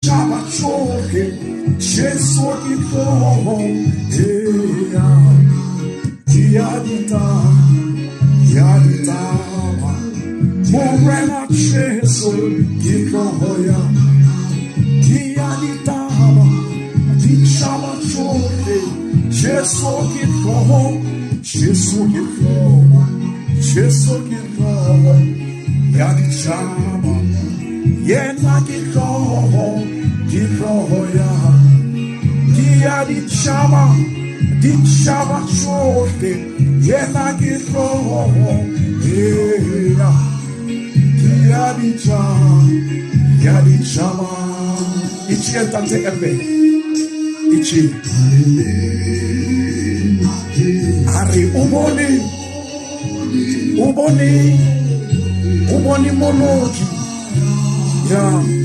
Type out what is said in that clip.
Chabachoke, Chesokito, Yadita, Morena Cheso, Kikoya, Yadita, Chabachoke, Chesokito, Yadichama, Yena Kikoho, Kikoya, Yadichama, Dichama Choke, Yena Kikoho, Yadichama, Ichi Tante Ebe, Ichi Ari Uboni Monoji, yeah.